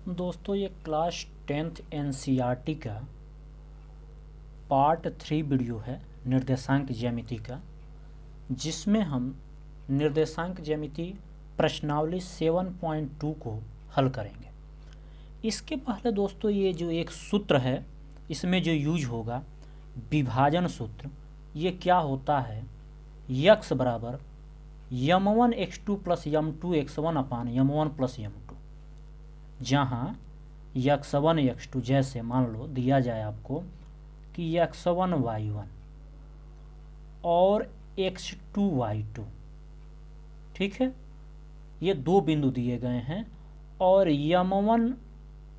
दोस्तों ये class 10th NCERT का पार्ट 3 वीडियो है निर्देशांक ज्यामिति का, जिसमें हम निर्देशांक ज्यामिति प्रश्नावली 7.2 को हल करेंगे। इसके पहले दोस्तों ये जो एक सूत्र है इसमें जो यूज होगा विभाजन सूत्र, ये क्या होता है, यक्स बराबर यम1 x2 प्लस यम2 x1 अपान यम1 प्लस यम2, जहाँ x1 x2 जैसे मान लो दिया जाए आपको कि x1 y1 और x2 y2, ठीक है, ये दो बिंदु दिए गए हैं और यम1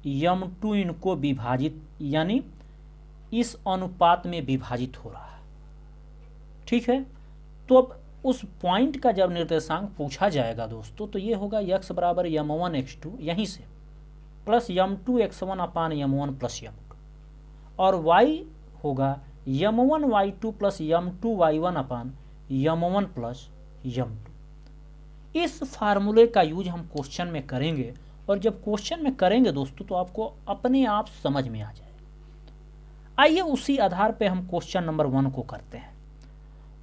यम2 इनको विभाजित यानी इस अनुपात में विभाजित हो रहा है, ठीक है। तो अब उस पॉइंट का जब निर्देशांक पूछा जाएगा दोस्तों तो ये होगा x बराबर यम1 x2 यहीं से प्लस यम2 x1 अपान यम1 प्लस यम2, और y होगा यम1 y2 प्लस यम2 y1 अपान यम1 प्लस यम2। इस फार्मूले का यूज हम क्वेश्चन में करेंगे, और जब क्वेश्चन में करेंगे दोस्तों तो आपको अपने आप समझ में आ जाएगा। आइए उसी आधार पे हम क्वेश्चन नंबर 1 को करते हैं।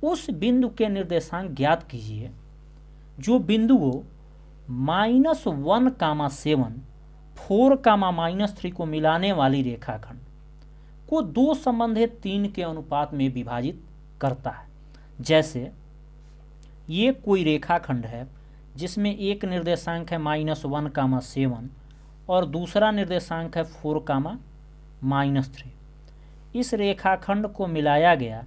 उस बिंदु के निर्देशांक ज्ञात कीजिए जो बिंदुओं -1, 7, 4, -3 को मिलाने वाली रेखाखंड को दो संबंधित 3 के अनुपात में विभाजित करता है। जैसे ये कोई रेखाखंड है जिसमें एक निर्देशांक है -1, 7 और दूसरा निर्देशांक है 4, -3। इस रेखाखंड को मिलाया गया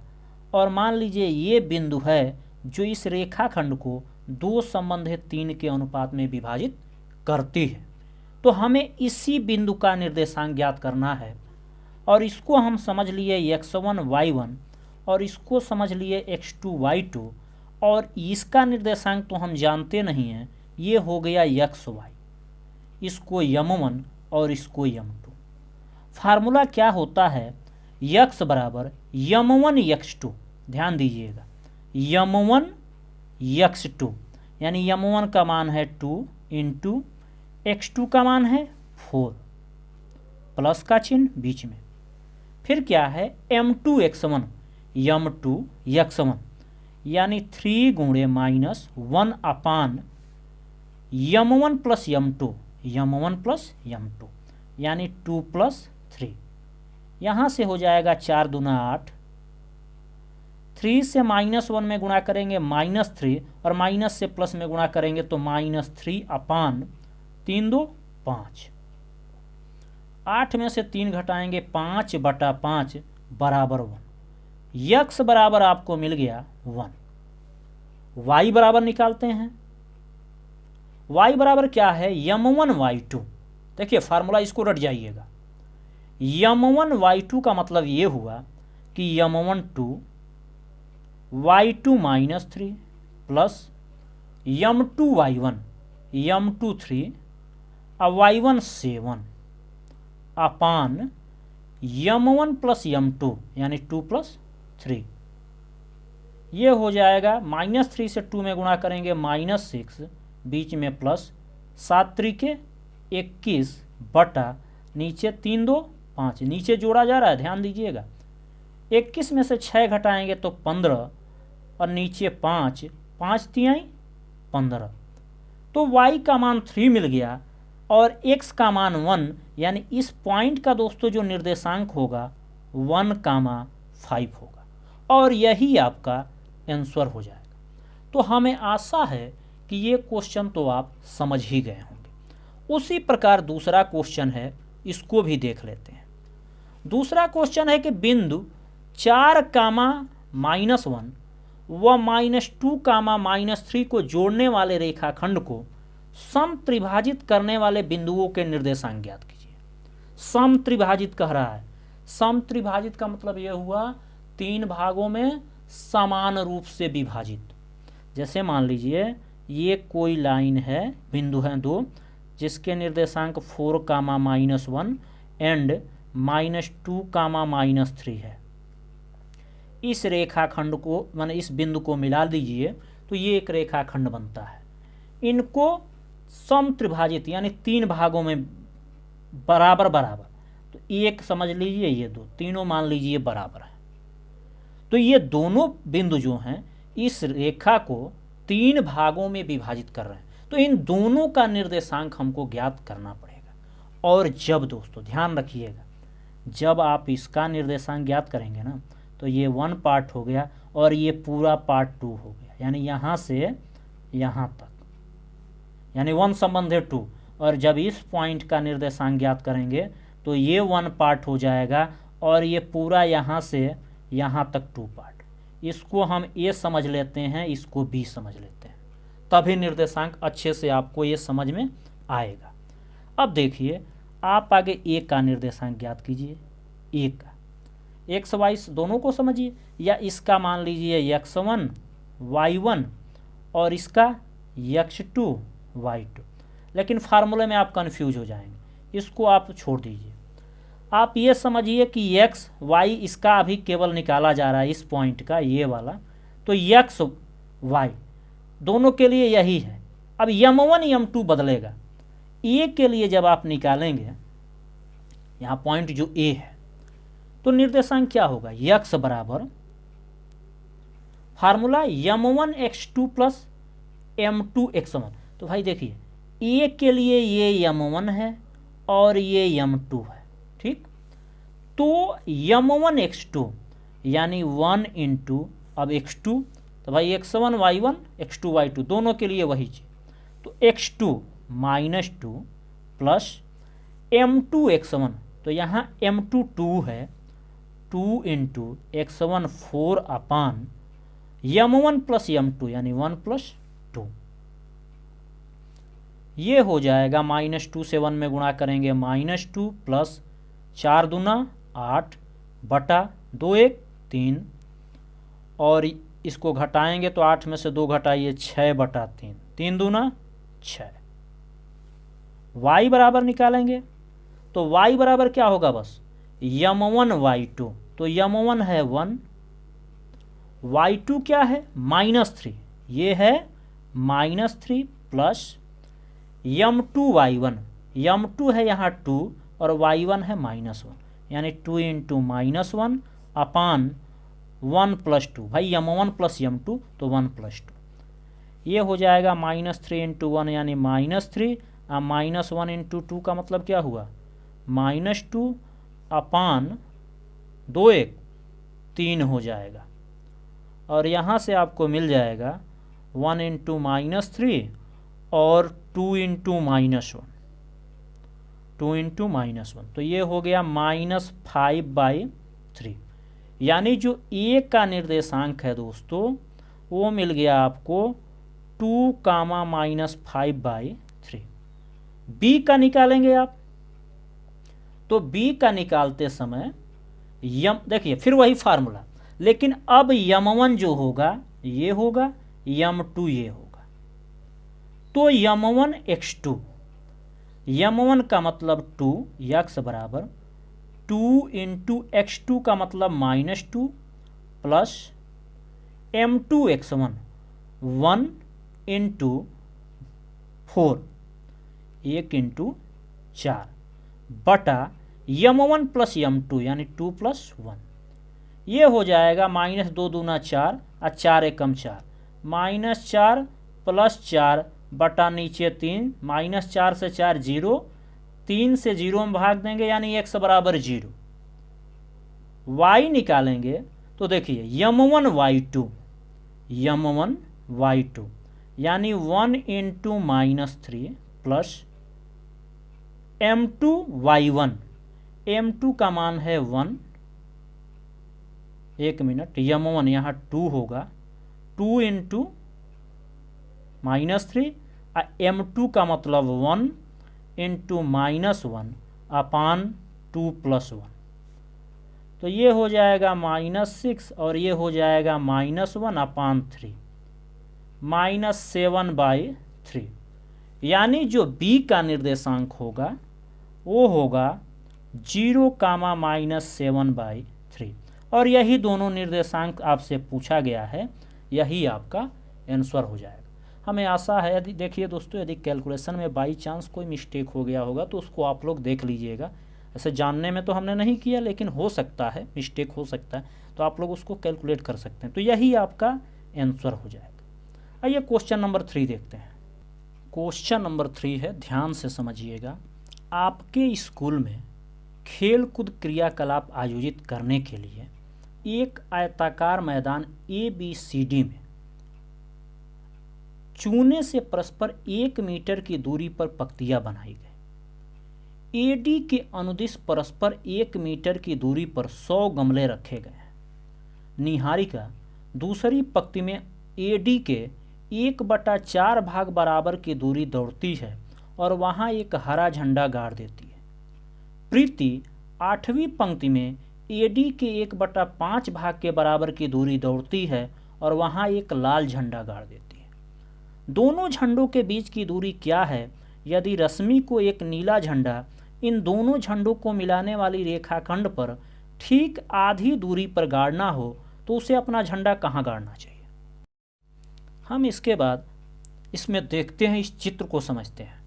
और मान लीजिए ये बिंदु है जो इस रेखाखंड को दो संबंधित 3 के अनुपात में विभाजित करती है। तो हमें इसी बिंदु का निर्देशांक ज्ञात करना है, और इसको हम समझ लिए x1 y1 और इसको समझ लिए x2 y2, और इसका निर्देशांक तो हम जानते नहीं हैं, ये हो गया xy, इसको यम1 और इसको यम2। फार्मूला क्या होता है, x बराबर यम1 x2, ध्यान दीजिएगा यम1 x2 यानी यम1 का मान है 2 इंटू x2 का मान है 4, प्लस का चिन्ह बीच में, फिर क्या है m2 x1 यम2 x1 यानी 3 गुणे -1 अपान यम1 प्लस यम2 यम1 प्लस यम2 यानी 2 + 3। यहाँ से हो जाएगा 4 दूना 8, 3 से -1 में गुणा करेंगे -3 और माइनस से प्लस में गुणा करेंगे तो -3 अपान 3 2 5। 8 में से 3 घटाएंगे 5/5 बराबर 1। यक्स बराबर आपको मिल गया 1। y बराबर निकालते हैं। y बराबर क्या है, यम1 y2। देखिए फार्मूला इसको रट जाइएगा। यम1 y2 का मतलब ये हुआ कि यम1 2 y2 -3 प्लस यम2 y1 यम2 3 और y1 7 अपान यम1 प्लस यम2 यानी 2 + 3। ये हो जाएगा -3 से 2 में गुणा करेंगे -6, बीच में प्लस 7 त्रिके 21 बटा नीचे 3 2 5, नीचे जोड़ा जा रहा है, ध्यान दीजिएगा। 21 में से 6 घटाएंगे तो 15 और नीचे 5, 5 तिहाई 15। तो y का मान 3 मिल गया और x का मान 1, यानी इस पॉइंट का दोस्तों जो निर्देशांक होगा 1,5 होगा, और यही आपका आंसर हो जाएगा। तो हमें आशा है कि ये क्वेश्चन तो आप समझ ही गए होंगे। उसी प्रकार दूसरा क्वेश्चन है, इसको भी देख लेते हैं। दूसरा क्वेश्चन है कि बिंदु 4, -1 व -2, -3 को जोड़ने वाले रेखाखंड को समत्रिभाजित करने वाले बिंदुओं के निर्देशांक ज्ञात कीजिए। समत्रिभाजित कह रहा है। समत्रिभाजित का मतलब यह हुआ 3 भागों में समान रूप से विभाजित। जैसे मान लीजिए ये कोई लाइन है, बिंदु हैं 2 जिसके निर्देशांक 4, -1 एंड -2, -3 है। इस रेखाखंड को माने इस बिंदु को मिला दीजिए तो ये एक रेखाखंड बनता है। इनको समत्रिभाजित यानी 3 भागों में बराबर बराबर, तो एक समझ लीजिए, ये दो, तीनों मान लीजिए बराबर है। तो ये दोनों बिंदु जो हैं इस रेखा को 3 भागों में विभाजित कर रहे हैं, तो इन दोनों का निर्देशांक हमको ज्ञात करना पड़ेगा। और जब दोस्तों ध्यान रखिएगा, जब आप इसका निर्देशांक ज्ञात करेंगे ना, तो ये 1 पार्ट हो गया और ये पूरा पार्ट 2 हो गया, यानी यहाँ से यहाँ तक, यानी 1 संबंध है 2। और जब इस पॉइंट का निर्देशांक ज्ञात करेंगे तो ये 1 पार्ट हो जाएगा और ये पूरा यहाँ से यहाँ तक 2 पार्ट। इसको हम ए समझ लेते हैं, इसको बी समझ लेते हैं, तभी निर्देशांक अच्छे से आपको ये समझ में आएगा। अब देखिए, आप आगे ए का निर्देशांक ज्ञात कीजिए। ए का एक्स वाई दोनों को समझिए, या इसका मान लीजिए x1 y1 और इसका x2 y2। लेकिन फार्मूले में आप कंफ्यूज हो जाएंगे, इसको आप छोड़ दीजिए। आप ये समझिए कि x y इसका अभी केवल निकाला जा रहा है, इस पॉइंट का ये वाला, तो x y दोनों के लिए यही है। अब m1 m2 बदलेगा। ए के लिए जब आप निकालेंगे, यहाँ पॉइंट जो ए है, तो निर्देशांक क्या होगा, x बराबर formula m1 x2 plus m2 x1। तो भाई देखिए, ए के लिए ये m1 है और ये m2 है, ठीक। तो m1 x2 यानी 1 इंटू अब x2, तो भाई x1 y1 x2 y2 दोनों के लिए वही चीज, तो x2 minus 2 plus m2 x1, तो यहाँ m2 2 है, 2 इंटू x1 4 अपान m1 प्लस m2 यानी 1 प्लस 2। ये हो जाएगा -2 से 1 में गुणा करेंगे -2 प्लस 4 दूना 8 बटा 2 1 3, और इसको घटाएंगे तो 8 में से 2 घटाइए 6 बटा 3, 3 दूना 6। y बराबर निकालेंगे तो y बराबर क्या होगा, बस m1 y2, तो m1 है 1, y2 क्या है -3, ये है -3 प्लस m2 y1, m2 है यहाँ 2 और y1 है -1, यानी 2 इंटू -1 अपान 1 प्लस 2, भाई m1 प्लस m2 तो 1 प्लस 2। ये हो जाएगा -3 इंटू 1 यानी -3, अब -1 इंटू 2 का मतलब क्या हुआ, -2 अपान 2 1 3 हो जाएगा। और यहाँ से आपको मिल जाएगा 1 इंटू -3 और 2 इंटू -1, 2 इंटू -1, तो ये हो गया -5/3। यानी जो ए का निर्देशांक है दोस्तों, वो मिल गया आपको 2, -5/3। बी का निकालेंगे आप, तो बी का निकालते समय देखिए फिर वही फार्मूला, लेकिन अब m1 जो होगा ये होगा, m2 ये होगा, तो m1 x2, m1 का मतलब 2, x बराबर 2 इंटू x2 का मतलब -2 plus m2 x1 1 into 4 1 into 4 बटा m1 प्लस m2 यानी 2 प्लस 1। ये हो जाएगा -2 दूना 4 और 4 एकम 4, -4 प्लस 4 बटा नीचे 3, -4 से 4 0, 3 से 0 में भाग देंगे यानी x बराबर 0। y निकालेंगे तो देखिए m1 y2 यानी 1 into -3 plus m2 y1, m2 का मान है 1, 1 मिनट, m1 यहाँ 2 होगा, 2 इंटू -3, m2 का मतलब 1 इंटू -1 अपान 2 प्लस 1, तो ये हो जाएगा -6 और ये हो जाएगा -1 अपान 3, -7/3। यानी जो b का निर्देशांक होगा वो होगा 0, -7/3। और यही दोनों निर्देशांक आपसे पूछा गया है, यही आपका आंसर हो जाएगा। हमें आशा है, यदि देखिए दोस्तों, यदि कैलकुलेशन में बाई चांस कोई मिस्टेक हो गया होगा तो उसको आप लोग देख लीजिएगा। ऐसे जानने में तो हमने नहीं किया, लेकिन हो सकता है मिस्टेक हो सकता है, तो आप लोग उसको कैलकुलेट कर सकते हैं। तो यही आपका आंसर हो जाएगा। आइए क्वेश्चन नंबर 3 देखते हैं। क्वेश्चन नंबर 3 है, ध्यान से समझिएगा। आपके स्कूल में खेल कूद क्रियाकलाप आयोजित करने के लिए एक आयताकार मैदान ABCD में चूने से परस्पर 1 मीटर की दूरी पर पंक्तियां बनाई गई। AD के अनुदिश परस्पर 1 मीटर की दूरी पर 100 गमले रखे गए हैं। निहारिका दूसरी पंक्ति में AD के 1/4 भाग बराबर की दूरी दौड़ती है और वहां एक हरा झंडा गाड़ देती है। प्रीति 8वीं पंक्ति में AD के 1/5 भाग के बराबर की दूरी दौड़ती है और वहां एक लाल झंडा गाड़ देती है। दोनों झंडों के बीच की दूरी क्या है? यदि रश्मि को एक नीला झंडा इन दोनों झंडों को मिलाने वाली रेखाखंड पर ठीक आधी दूरी पर गाड़ना हो तो उसे अपना झंडा कहाँ गाड़ना चाहिए? हम इसके बाद इसमें देखते हैं, इस चित्र को समझते हैं।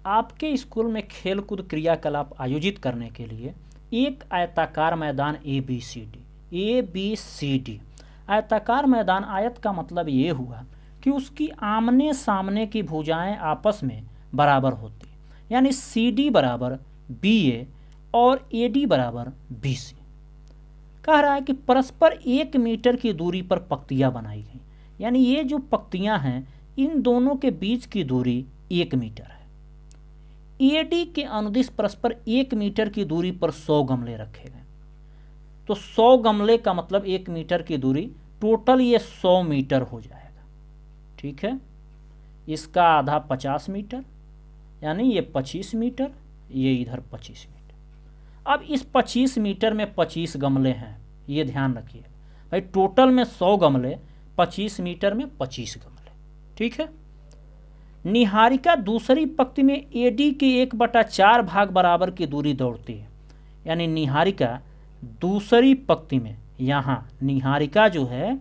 आपके स्कूल में खेल कूद क्रियाकलाप आयोजित करने के लिए एक आयताकार मैदान ABCD। आयताकार मैदान, आयत का मतलब ये हुआ कि उसकी आमने सामने की भुजाएं आपस में बराबर होती, यानी CD बराबर BA और AD बराबर BC। कह रहा है कि परस्पर 1 मीटर की दूरी पर पंक्तियां बनाई गई, यानी ये जो पंक्तियां हैं इन दोनों के बीच की दूरी 1 मीटर है। AD के अनुदिश परस्पर 1 मीटर की दूरी पर 100 गमले रखे गए। तो 100 गमले का मतलब 1 मीटर की दूरी, टोटल ये 100 मीटर हो जाएगा। ठीक है, इसका आधा 50 मीटर, यानी ये 25 मीटर, ये इधर 25 मीटर। अब इस 25 मीटर में 25 गमले हैं, ये ध्यान रखिए भाई। टोटल में 100 गमले, 25 मीटर में 25 गमले। ठीक है। निहारिका दूसरी पंक्ति में AD के 1/4 भाग बराबर की दूरी दौड़ती है, यानी निहारिका दूसरी पंक्ति में, यहाँ निहारिका जो है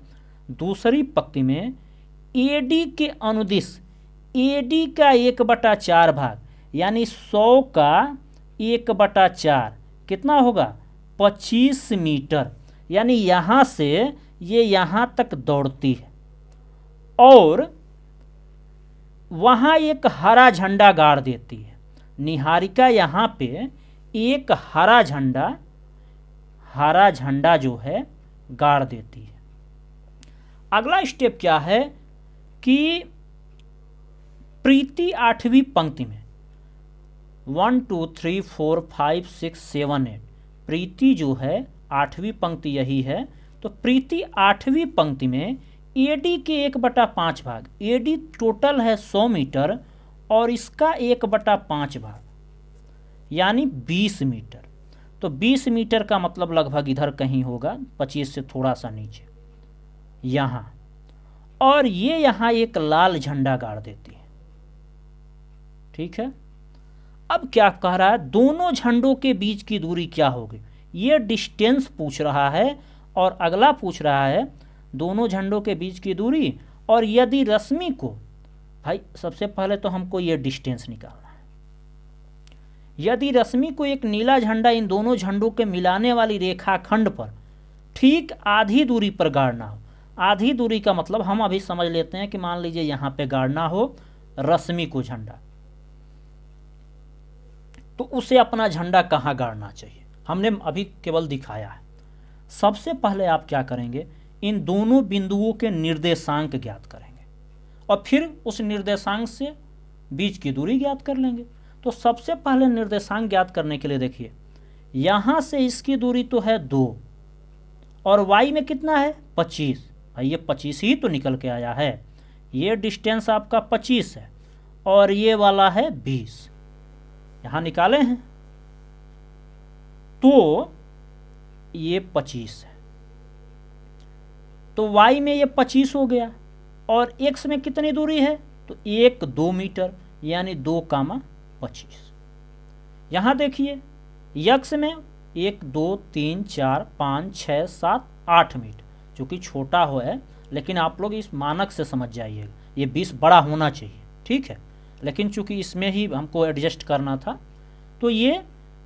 दूसरी पंक्ति में AD के अनुदिश AD का 1/4 भाग, यानी 100 का 1/4 कितना होगा? 25 मीटर, यानी यहाँ से ये यहाँ तक दौड़ती है और वहाँ एक हरा झंडा गाड़ देती है। निहारिका यहाँ पे एक हरा झंडा जो है गाड़ देती है। अगला स्टेप क्या है कि प्रीति 8वीं पंक्ति में 1 2 3 4 5 6 7 8, प्रीति जो है 8वीं पंक्ति यही है। तो प्रीति 8वीं पंक्ति में AD के 1/5 भाग, AD टोटल है 100 मीटर और इसका 1/5 भाग यानी 20 मीटर। तो 20 मीटर का मतलब लगभग इधर कहीं होगा, 25 से थोड़ा सा नीचे यहाँ, और ये यहाँ एक लाल झंडा गाड़ देती है। ठीक है। अब क्या कह रहा है? दोनों झंडों के बीच की दूरी क्या होगी? ये डिस्टेंस पूछ रहा है और अगला पूछ रहा है दोनों झंडों के बीच की दूरी। और यदि रश्मि को, भाई सबसे पहले तो हमको ये डिस्टेंस निकालना है। यदि रश्मि को एक नीला झंडा इन दोनों झंडों के मिलाने वाली रेखाखंड पर ठीक आधी दूरी पर गाड़ना हो, आधी दूरी का मतलब हम अभी समझ लेते हैं कि मान लीजिए यहाँ पे गाड़ना हो रश्मि को झंडा, तो उसे अपना झंडा कहाँ गाड़ना चाहिए हमने अभी केवल दिखाया है। सबसे पहले आप क्या करेंगे? इन दोनों बिंदुओं के निर्देशांक ज्ञात करेंगे और फिर उस निर्देशांक से बीच की दूरी ज्ञात कर लेंगे। तो सबसे पहले निर्देशांक ज्ञात करने के लिए देखिए, यहाँ से इसकी दूरी तो है 2 और y में कितना है 25। भाई ये 25 ही तो निकल के आया है। ये डिस्टेंस आपका 25 है और ये वाला है 20, यहाँ निकाले हैं तो ये 25 है। तो y में ये 25 हो गया और x में कितनी दूरी है? तो 2 मीटर यानी 2,25। यहाँ देखिए x में 1 2 3 4 5 6 7 8 मीटर, जो कि छोटा हो है, लेकिन आप लोग इस मानक से समझ जाइएगा ये 20 बड़ा होना चाहिए, ठीक है, लेकिन चूंकि इसमें ही हमको एडजस्ट करना था, तो ये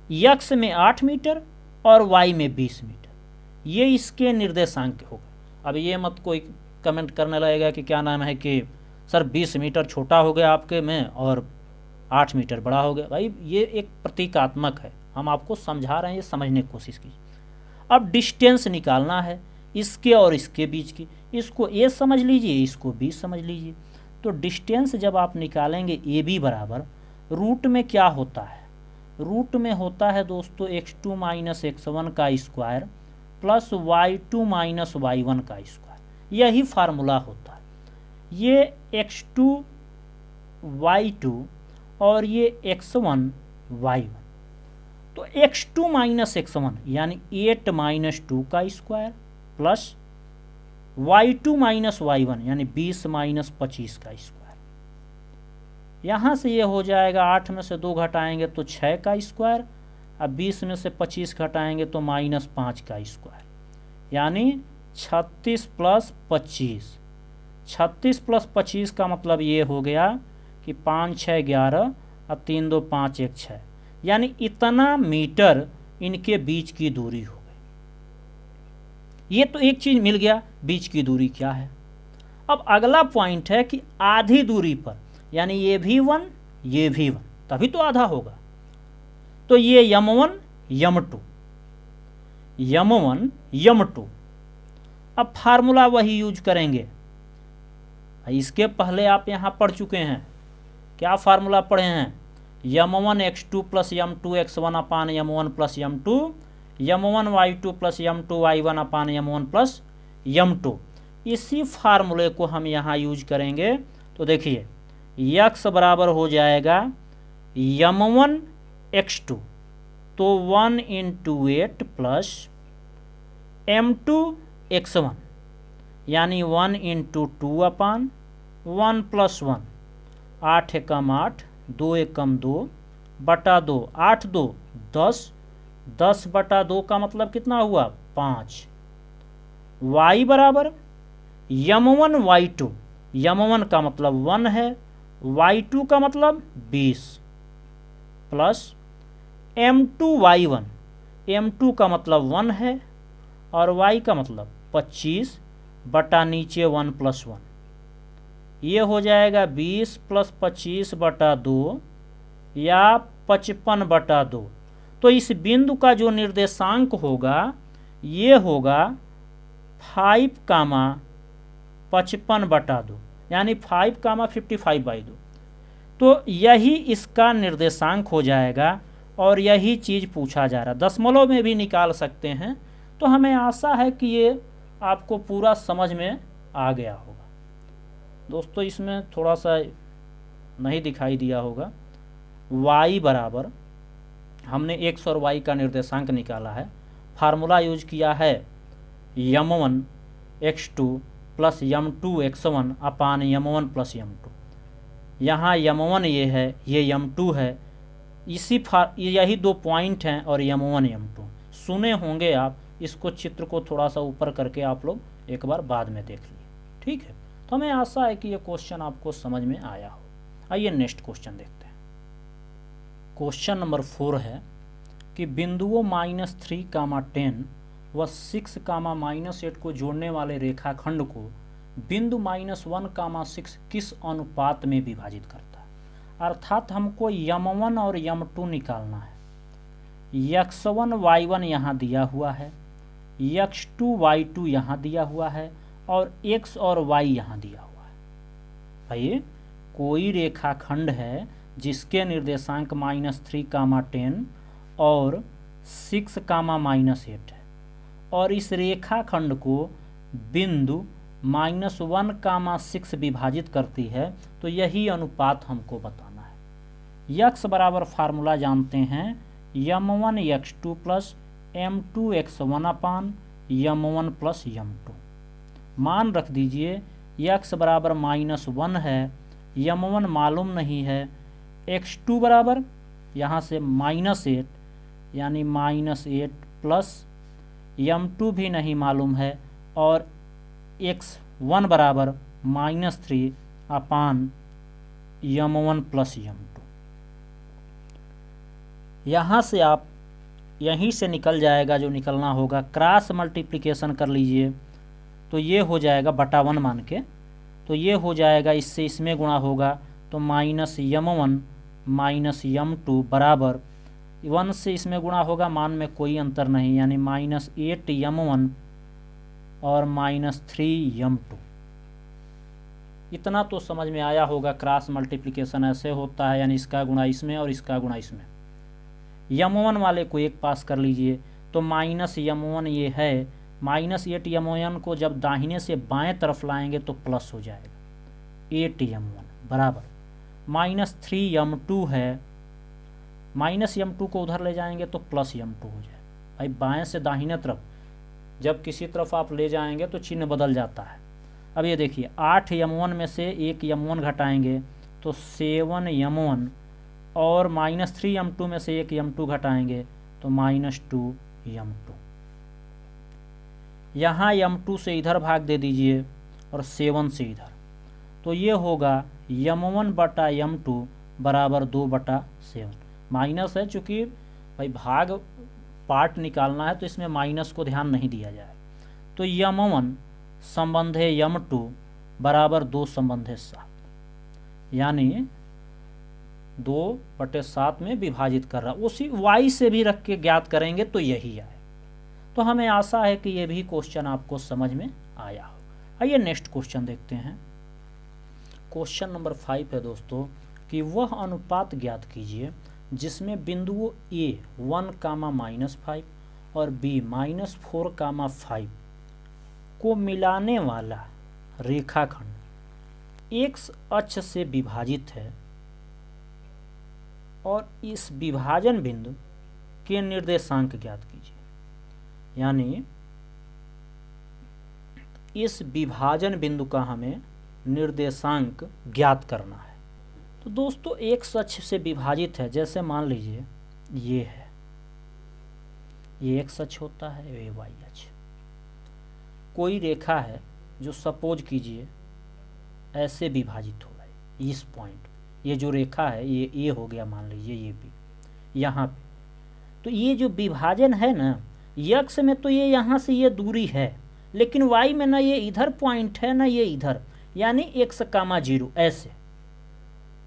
x में 8 मीटर और y में 20 मीटर, ये इसके निर्देशांक हो गए। अब ये मत कोई कमेंट करने लगेगा कि क्या नाम है कि सर 20 मीटर छोटा हो गया आपके में और 8 मीटर बड़ा हो गया। भाई ये एक प्रतीकात्मक है, हम आपको समझा रहे हैं, ये समझने की कोशिश कीजिए। अब डिस्टेंस निकालना है इसके और इसके बीच की, इसको ए समझ लीजिए, इसको बी समझ लीजिए। तो डिस्टेंस जब आप निकालेंगे ए बी बराबर, रूट में क्या होता है, रूट में होता है दोस्तों x2 माइनस x1 का square plus y2 minus y1 का स्क्वायर, यही फार्मूला होता है। ये x2 y2 और ये x1 y1, तो x2 माइनस x1 यानी 8 माइनस 2 का square plus y2 minus y1 यानी 20 माइनस 25 का स्क्वायर। यहाँ से ये हो जाएगा 8 में से 2 घटाएंगे तो 6 का स्क्वायर, अब 20 में से 25 घटाएंगे तो माइनस 5 का स्क्वायर, यानी 36 प्लस 25। 36 प्लस 25 का मतलब ये हो गया कि 5 6 11 और 3 2 5 1 6, यानी इतना मीटर इनके बीच की दूरी हो गई। ये तो एक चीज़ मिल गया, बीच की दूरी क्या है। अब अगला पॉइंट है कि आधी दूरी पर, यानी ये भी 1 ये भी 1, तभी तो आधा होगा। तो ये m1 m2 m1 m2, अब फार्मूला वही यूज करेंगे। इसके पहले आप यहाँ पढ़ चुके हैं, क्या फार्मूला पढ़े हैं, m1 x2 plus m2 x1 अपान m1 plus m2, m1 y2 plus m2 y1 अपान m1 प्लस m2। इसी फार्मूले को हम यहाँ यूज करेंगे। तो देखिए x बराबर हो जाएगा m1 x2, तो 1 इंटू 8 प्लस m2 x1 यानी 1 इंटू 2 अपान 1 प्लस 1, 8 एकम 8, 2 एकम 2 बटा 2, 8 2 10, 10 बटा 2 का मतलब कितना हुआ 5। y बराबर m1 y2, m1 का मतलब 1 है, y2 का मतलब 20 प्लस m2 y1, m2 का मतलब 1 है और y का मतलब 25 बटा नीचे 1 प्लस 1, ये हो जाएगा 20 प्लस 25 बटा 2 या 55 बटा 2। तो इस बिंदु का जो निर्देशांक होगा ये होगा 5 कामा 55 बटा 2, यानी 5 कामा 55/2। तो यही इसका निर्देशांक हो जाएगा और यही चीज़ पूछा जा रहा है। दशमलव में भी निकाल सकते हैं। तो हमें आशा है कि ये आपको पूरा समझ में आ गया होगा। दोस्तों इसमें थोड़ा सा नहीं दिखाई दिया होगा, y बराबर हमने x और y का निर्देशांक निकाला है, फार्मूला यूज किया है m1 x2 plus m2 x1 अपान m1 प्लस m2। यहाँ m1 ये है, ये m2 है, यही 2 पॉइंट हैं और m1 m2 सुने होंगे आप। इसको चित्र को थोड़ा सा ऊपर करके आप लोग एक बार बाद में देख लिए, ठीक है। तो हमें आशा है कि ये क्वेश्चन आपको समझ में आया हो। आइए नेक्स्ट क्वेश्चन देखते हैं। क्वेश्चन नंबर 4 है कि बिंदुओं -3, 10 व 6, -8 को जोड़ने वाले रेखाखंड को बिंदु -1, 6 किस अनुपात में विभाजित करता है। अर्थात हमको m1 और m2 निकालना है। x1 y1 यहाँ दिया हुआ है, x2 y2 यहाँ दिया हुआ है और x और y यहाँ दिया हुआ है। भाई कोई रेखाखंड है जिसके निर्देशांक -3, 10 और 6, -8 है और इस रेखाखंड को बिंदु -1, 6 विभाजित करती है, तो यही अनुपात हमको बताना है। x बराबर फार्मूला जानते हैं m1 x2 plus m2 x1 अपान m1 प्लस m2। मान रख दीजिए x बराबर -1 है, m1 मालूम नहीं है, x2 बराबर यहाँ से -8 यानी -8 प्लस m2 भी नहीं मालूम है और x1 बराबर -3 अपान यम1 प्लस यम2। यहाँ से आप यहीं से निकल जाएगा जो निकलना होगा, क्रॉस मल्टीप्लिकेशन कर लीजिए तो ये हो जाएगा बटा 1 मान के, तो ये हो जाएगा, इससे इसमें गुणा होगा तो माइनस यम1 माइनस यम2 बराबर 1 से इसमें गुणा होगा, मान में कोई अंतर नहीं, यानी माइनस 8 यम1 और माइनस 3 यम2। इतना तो समझ में आया होगा, क्रॉस मल्टीप्लिकेशन ऐसे होता है, यानी इसका गुणा इसमें और इसका गुणा इसमें। यम1 वाले को एक पास कर लीजिए तो माइनस यम1 ये है, माइनस 8 यम1 को जब दाहिने से बाएं तरफ लाएंगे तो प्लस हो जाएगा 8 यम1 बराबर माइनस 3 यम2 है, माइनस यम2 को उधर ले जाएंगे तो प्लस यम2 हो जाए। भाई बाएं से दाहिने तरफ जब किसी तरफ आप ले जाएंगे तो चिन्ह बदल जाता है। अब ये देखिए 8 यम1 में से 1 यम1 घटाएंगे तो 7 यम1 और माइनस 3 यम2 में से 1 यम2 घटाएंगे तो माइनस 2 यम2। यहाँ यम2 से इधर भाग दे दीजिए और 7 से इधर, तो ये होगा यम1 बटा यम2 बराबर 2/7। माइनस है चूँकि भाई भाग पार्ट निकालना है तो इसमें माइनस को ध्यान नहीं दिया जाए, तो यम1 संबंधे यम2 बराबर 2 संबंधे 7, यानी 2/7 में विभाजित कर रहा, उसी y से भी रख के ज्ञात करेंगे तो यही आए। तो हमें आशा है कि ये भी क्वेश्चन आपको समझ में आया हो। आइए नेक्स्ट क्वेश्चन देखते हैं। क्वेश्चन नंबर 5 है दोस्तों कि वह अनुपात ज्ञात कीजिए जिसमें बिंदुओं A 1, -5 और B -4, 5 को मिलाने वाला रेखाखंड x अक्ष से विभाजित है और इस विभाजन बिंदु के निर्देशांक ज्ञात कीजिए। यानी इस विभाजन बिंदु का हमें निर्देशांक ज्ञात करना है। तो दोस्तों x अक्ष से विभाजित है, जैसे मान लीजिए ये है, ये x अक्ष होता है, ये y अक्ष। कोई रेखा है जो सपोज कीजिए ऐसे विभाजित हो गई, इस पॉइंट, ये जो रेखा है ये a हो गया, मान लीजिए ये b यहाँ पे, तो ये जो विभाजन है ना, x में तो ये यहाँ से ये दूरी है, लेकिन y में ना ये इधर पॉइंट है ना ये इधर, यानी x, 0 ऐसे।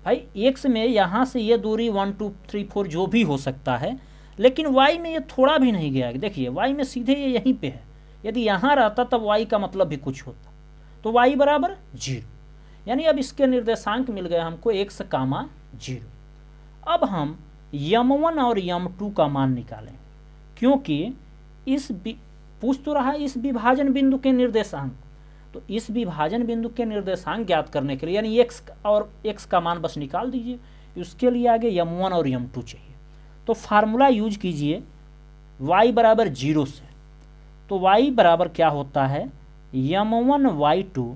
भाई x में यहाँ से ये दूरी 1 2 3 4 जो भी हो सकता है, लेकिन y में ये थोड़ा भी नहीं गया। देखिए y में सीधे ये यहीं पे है, यदि यहाँ रहता तब y का मतलब भी कुछ होता, तो y बराबर 0, यानी अब इसके निर्देशांक मिल गए हमको x, 0। अब हम यम1 और यम2 का मान निकालेंगे, क्योंकि इस पूछ तो रहा है इस विभाजन बिंदु के निर्देशांक, तो इस विभाजन बिंदु के निर्देशांक ज्ञात करने के लिए यानी x और x का मान बस निकाल दीजिए, उसके लिए आगे यम1 और यम2 चाहिए। तो फार्मूला यूज कीजिए y बराबर 0 से, तो y बराबर क्या होता है, यम1 y2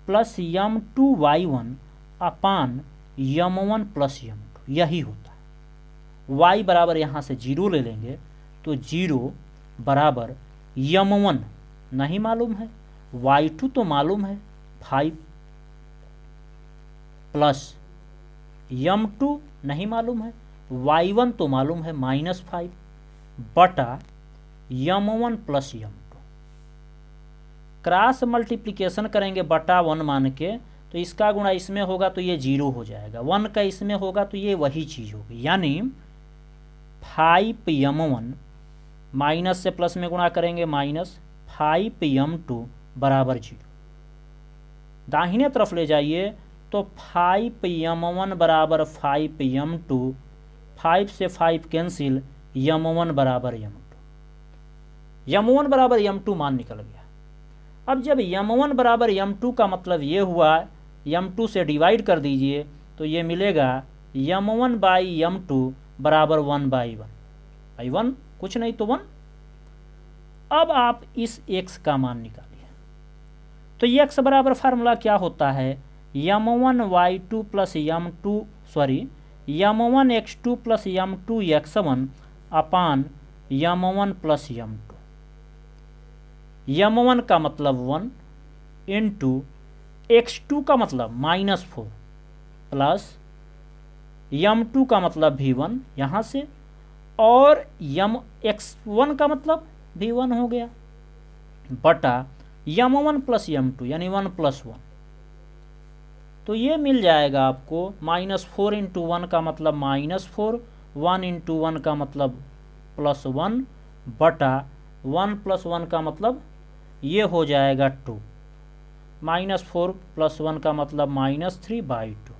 प्लस यम2 y1 अपान यम1 प्लस यम2, यही होता है। y बराबर यहाँ से 0 ले लेंगे तो 0 बराबर यम1 नहीं मालूम है, y2 तो मालूम है 5, प्लस यम2 नहीं मालूम है, y1 तो मालूम है -5 बटा यम1 प्लस यम2। क्रॉस मल्टीप्लिकेशन करेंगे बटा 1 मान के, तो इसका गुणा इसमें होगा तो ये 0 हो जाएगा, 1 का इसमें होगा तो ये वही चीज़ होगी, यानी 5 यम1 माइनस से प्लस में गुणा करेंगे -5 यम2 बराबर 0। दाहिने तरफ ले जाइए तो 5 यम1 बराबर 5 यम2, 5 से 5 कैंसिल, यम1 बराबर यम2, यम1 बराबर यम2 मान निकल गया। अब जब यम1 बराबर यम2 का मतलब ये हुआ, यम2 से डिवाइड कर दीजिए तो ये मिलेगा यम1 बाई यम2 बराबर 1/1, भाई 1 कुछ नहीं तो 1। अब आप इस x का मान निकालिए, तो x बराबर फार्मूला क्या होता है, यम1 y2 प्लस यम2 यम1 x2 प्लस यम2 x1 अपान यम1 प्लस यम2। यम1 का मतलब 1 इंटू x2 का मतलब -4 प्लस m2 का मतलब v1 यहाँ से, और x1 का मतलब v1 हो गया, बटा m1 प्लस m2 यानी 1 प्लस 1। तो ये मिल जाएगा आपको -4 इंटू 1 का मतलब -4, 1 इंटू 1 का मतलब +1, बटा 1 प्लस 1 का मतलब ये हो जाएगा 2, -4 प्लस 1 का मतलब -3/2।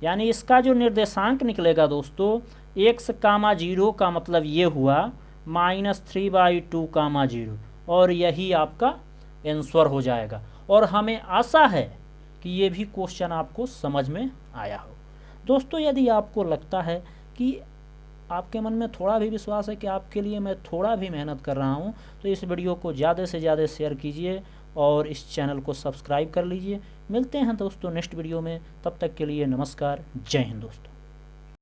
यानी इसका जो निर्देशांक निकलेगा दोस्तों x, 0 का मतलब ये हुआ -3/2, 0, और यही आपका आंसर हो जाएगा। और हमें आशा है कि ये भी क्वेश्चन आपको समझ में आया हो। दोस्तों यदि आपको लगता है कि आपके मन में थोड़ा भी विश्वास है कि आपके लिए मैं थोड़ा भी मेहनत कर रहा हूँ, तो इस वीडियो को ज़्यादा से ज़्यादा शेयर कीजिए और इस चैनल को सब्सक्राइब कर लीजिए। मिलते हैं दोस्तों नेक्स्ट वीडियो में, तब तक के लिए नमस्कार, जय हिंद दोस्तों।